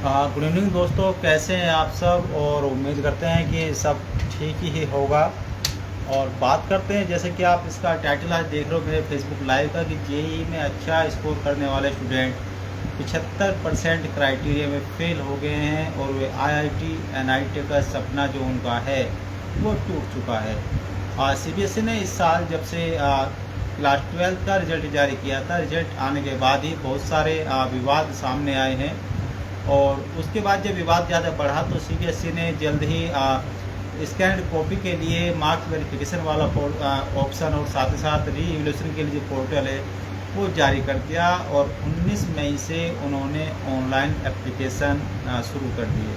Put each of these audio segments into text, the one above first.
Good evening दोस्तों, कैसे हैं आप सब। और उम्मीद करते हैं कि सब ठीक ही होगा। और बात करते हैं, जैसे कि आप इसका टाइटल आज देख रहे हो मेरे फेसबुक लाइव का, कि जेई में अच्छा स्कोर करने वाले स्टूडेंट 75% क्राइटेरिया में फेल हो गए हैं और वे आईआईटी एनआईटी का सपना जो उनका है वो टूट चुका है। सीबीएसई ने इस साल जब से क्लास 12 का रिजल्ट जारी किया था, रिजल्ट आने के बाद ही बहुत सारे विवाद सामने आए हैं। और उसके बाद जब विवाद ज़्यादा बढ़ा तो सीबीएसई ने जल्द ही स्कैंड कॉपी के लिए मार्क्स वेरिफिकेशन वाला ऑप्शन और साथ ही साथ री इवैल्यूएशन के लिए जो पोर्टल है वो जारी कर दिया। और 19 मई से उन्होंने ऑनलाइन एप्लीकेशन शुरू कर दिए।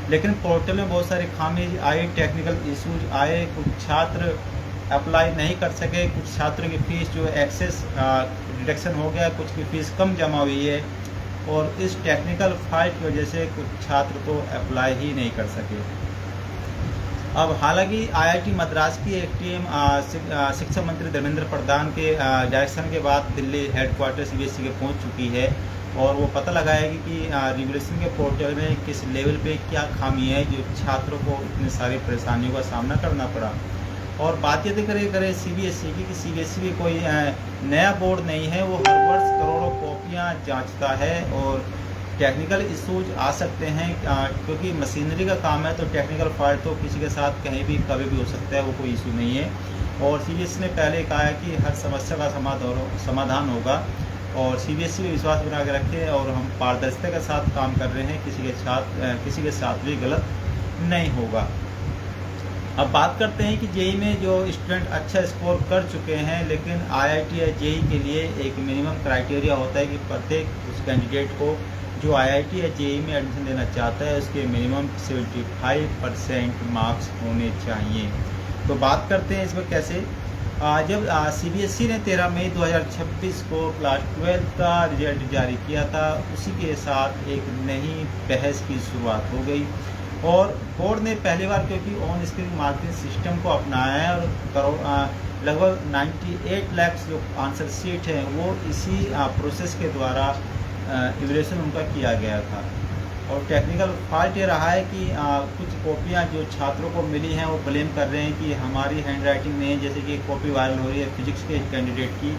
लेकिन पोर्टल में बहुत सारी खामी आई, टेक्निकल इश्यूज आए, कुछ छात्र अप्लाई नहीं कर सके, कुछ छात्रों की फ़ीस जो एक्सेस डिडक्शन हो गया, कुछ की फ़ीस कम जमा हुई है। और इस टेक्निकल फॉल्ट की वजह से कुछ छात्र तो अप्लाई ही नहीं कर सके। अब हालांकि आईआईटी मद्रास की एक टीम शिक्षा मंत्री धर्मेंद्र प्रधान के डायरेक्शन के बाद दिल्ली हेडक्वार्टर सीबीएसई के पहुंच चुकी है और वो पता लगाएगी कि रिवोल्यूशन के पोर्टल में किस लेवल पे क्या खामी है जो छात्रों को इतनी सारी परेशानियों का सामना करना पड़ा। और बात यदि करें सीबीएसई की, कि सीबीएसई भी कोई नया बोर्ड नहीं है, वो हर वर्ष करोड़ों कॉपियाँ जांचता है और टेक्निकल इश्यूज आ सकते हैं क्योंकि मशीनरी का काम है, तो टेक्निकल फॉल्ट तो किसी के साथ कहीं भी कभी भी हो सकता है, वो कोई इशू नहीं है। और सीबीएसई ने पहले कहा है कि हर समस्या का समाधान होगा और सीबीएसई में विश्वास बना के रखे और हम पारदर्शिता के साथ काम कर रहे हैं, किसी के साथ भी गलत नहीं होगा। अब बात करते हैं कि जेई में जो स्टूडेंट अच्छा स्कोर कर चुके हैं, लेकिन आईआईटी या जेई के लिए एक मिनिमम क्राइटेरिया होता है कि प्रत्येक उस कैंडिडेट को जो आईआईटी या जेई में एडमिशन लेना चाहता है उसके मिनिमम 75% मार्क्स होने चाहिए। तो बात करते हैं इसमें कैसे। जब सीबीएसई ने 13 मई 2026 को क्लास 12 का रिजल्ट जारी किया था, उसी के साथ एक नई बहस की शुरुआत हो गई और बोर्ड ने पहली बार क्योंकि ऑन स्क्रीन मार्किंग सिस्टम को अपनाया है और लगभग 98 लाख जो आंसर सीट हैं वो इसी प्रोसेस के द्वारा इवैल्यूएशन उनका किया गया था। और टेक्निकल फॉल्ट ये रहा है कि कुछ कॉपियां जो छात्रों को मिली हैं वो ब्लेम कर रहे हैं कि हमारी हैंड राइटिंग नहीं है, जैसे कि एक कॉपी वायरल हो रही है फिजिक्स के कैंडिडेट की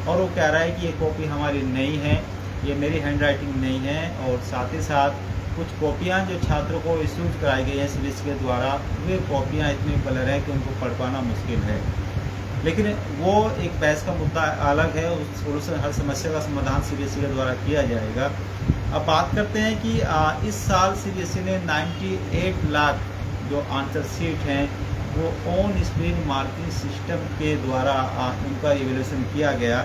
और वो कह रहा है कि ये कॉपी हमारी नहीं है, ये मेरी हैंड राइटिंग नहीं है। और साथ ही साथ कुछ कॉपियाँ जो छात्रों को इशूज कराई गई हैं सीबीएसई के द्वारा, वे कॉपियाँ इतनी ब्लर हैं कि उनको पढ़ पाना मुश्किल है। लेकिन वो एक बहस का मुद्दा अलग है, उस सोल्यूशन हर समस्या का समाधान सीबीएसई के द्वारा किया जाएगा। अब बात करते हैं कि इस साल सीबीएसई ने 98 लाख जो आंसर सीट हैं वो ऑन स्क्रीन मार्किंग सिस्टम के द्वारा उनका इवैल्यूएशन किया गया।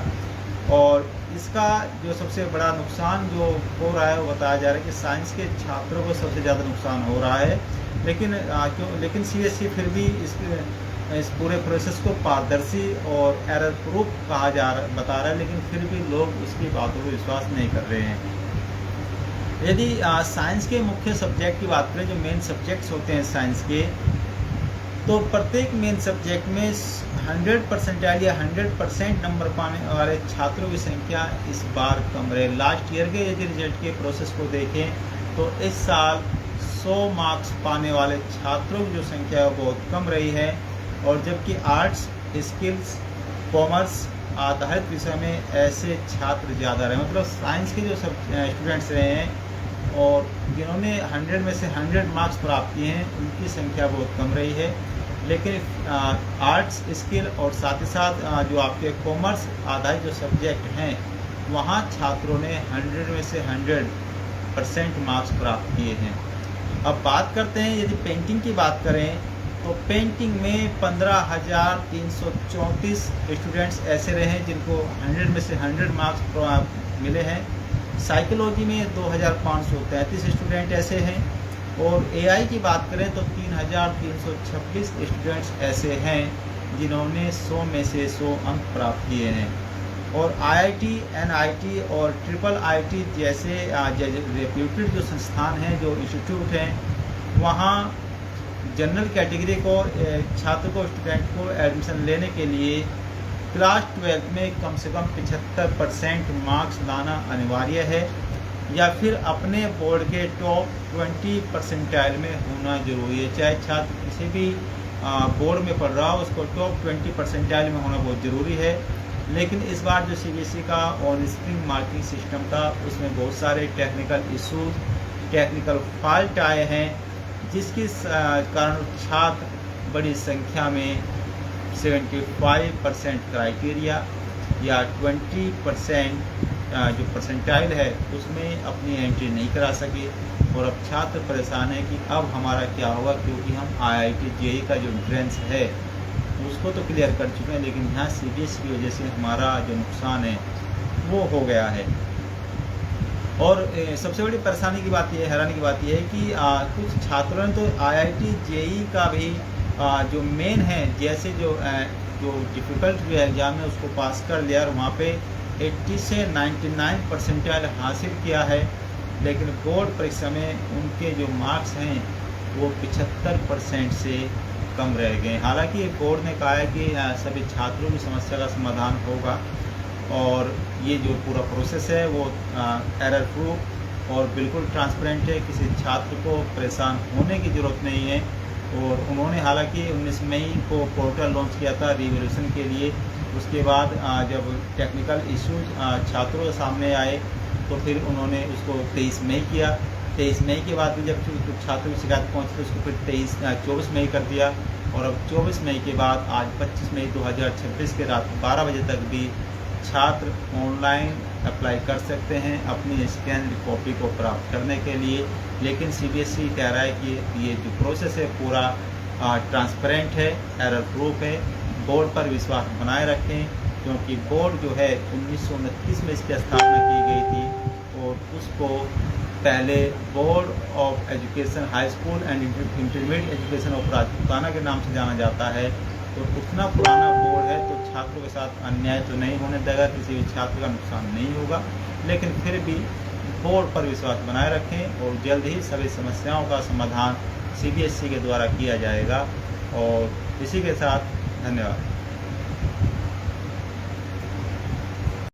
और इसका जो सबसे बड़ा नुकसान जो हो रहा है वो बताया जा रहा है कि साइंस के छात्रों को सबसे ज़्यादा नुकसान हो रहा है। लेकिन सीबीएसई फिर भी इस पूरे प्रोसेस को पारदर्शी और एरर प्रूफ बता रहा है, लेकिन फिर भी लोग उसकी बातों को विश्वास नहीं कर रहे हैं। यदि साइंस के मुख्य सब्जेक्ट की बात करें, जो मेन सब्जेक्ट्स होते हैं साइंस के, तो प्रत्येक मेन सब्जेक्ट में 100% या 100% नंबर पाने वाले छात्रों की संख्या इस बार कम रहे। लास्ट ईयर के यदि रिजल्ट के प्रोसेस को देखें तो इस साल 100 मार्क्स पाने वाले छात्रों की जो संख्या है वो बहुत कम रही है। और जबकि आर्ट्स, स्किल्स, कॉमर्स आधारित विषय में ऐसे छात्र ज़्यादा रहे, मतलब साइंस के जो स्टूडेंट्स रहे हैं और जिन्होंने 100 में से 100 मार्क्स प्राप्त किए हैं उनकी संख्या बहुत कम रही है। लेकिन आर्ट्स, स्किल और साथ ही साथ जो आपके कॉमर्स आधारित जो सब्जेक्ट हैं वहाँ छात्रों ने 100 में से 100% मार्क्स प्राप्त किए हैं। अब बात करते हैं, यदि पेंटिंग की बात करें तो पेंटिंग में 15,334 स्टूडेंट्स ऐसे रहे हैं जिनको 100 में से 100 मार्क्स मिले हैं। साइकोलॉजी में 2,533 स्टूडेंट ऐसे हैं। और एआई की बात करें तो 3,326 स्टूडेंट्स ऐसे हैं जिन्होंने 100 में से 100 अंक प्राप्त किए हैं। और आईआईटी, एनआईटी और ट्रिपल आईटी जैसे रेप्यूटेड जो संस्थान हैं, जो इंस्टीट्यूट हैं, वहाँ जनरल कैटेगरी को छात्र को, स्टूडेंट को एडमिशन लेने के लिए क्लास 12 में कम से कम 75% मार्क्स लाना अनिवार्य है। या फिर अपने बोर्ड के टॉप 20 परसेंटाइल में होना जरूरी है। चाहे छात्र किसी भी बोर्ड में पढ़ रहा हो, उसको टॉप 20 परसेंटाइल में होना बहुत ज़रूरी है। लेकिन इस बार जो सीबीएसई का ऑन स्क्रीन मार्किंग सिस्टम था, उसमें बहुत सारे टेक्निकल इशूज, टेक्निकल फॉल्ट आए हैं, जिसके कारण छात्र बड़ी संख्या में 75% क्राइटेरिया या 20% जो परसेंटाइल है उसमें अपनी एंट्री नहीं करा सके। और अब छात्र परेशान है कि अब हमारा क्या होगा, क्योंकि हम आईआईटी जेईई का जो एंट्रेंस है उसको तो क्लियर कर चुके हैं, लेकिन यहाँ सीबीएसई की वजह से हमारा जो नुकसान है वो हो गया है। और सबसे बड़ी परेशानी की बात यह, हैरानी की बात यह है कि कुछ छात्रों ने तो आईआईटी जेईई का भी जो मेन है, जैसे जो डिफ़िकल्ट जो एग्ज़ाम है उसको पास कर लिया और वहाँ पे 80 से 99 परसेंटाइल हासिल किया है। लेकिन बोर्ड परीक्षा में उनके जो मार्क्स हैं वो 75% से कम रह गए। हालांकि बोर्ड ने कहा है कि सभी छात्रों की समस्या का समाधान होगा और ये जो पूरा प्रोसेस है वो एरर प्रूफ और बिल्कुल ट्रांसपेरेंट है, किसी छात्र को परेशान होने की ज़रूरत नहीं है। और उन्होंने हालांकि 19 मई को पोर्टल लॉन्च किया था रिवोल्यूशन के लिए। उसके बाद जब टेक्निकल इश्यूज छात्रों के सामने आए तो फिर उन्होंने उसको 23 मई किया। 23 मई के बाद भी जब छात्रों की शिकायत पहुंची तो उसको फिर 24 मई कर दिया। और अब 24 मई के बाद आज 25 मई 2026 के रात 12 बजे तक भी छात्र ऑनलाइन अप्लाई कर सकते हैं अपनी स्कैन कॉपी को प्राप्त करने के लिए। लेकिन सीबीएसई कह रहा है कि ये जो प्रोसेस है पूरा ट्रांसपेरेंट है, एरर प्रूफ है। बोर्ड पर विश्वास बनाए रखें, क्योंकि बोर्ड जो है 1929 में इसकी स्थापना की गई थी और उसको पहले board of education high school and intermediate education of Rajputana के नाम से जाना जाता है। तो उतना पुराना बोर्ड है तो छात्रों के साथ अन्याय तो नहीं होने देगा, किसी भी छात्र का नुकसान नहीं होगा। लेकिन फिर भी बोर्ड पर विश्वास बनाए रखें और जल्द ही सभी समस्याओं का समाधान सीबीएसई के द्वारा किया जाएगा। और इसी के साथ धन्यवाद।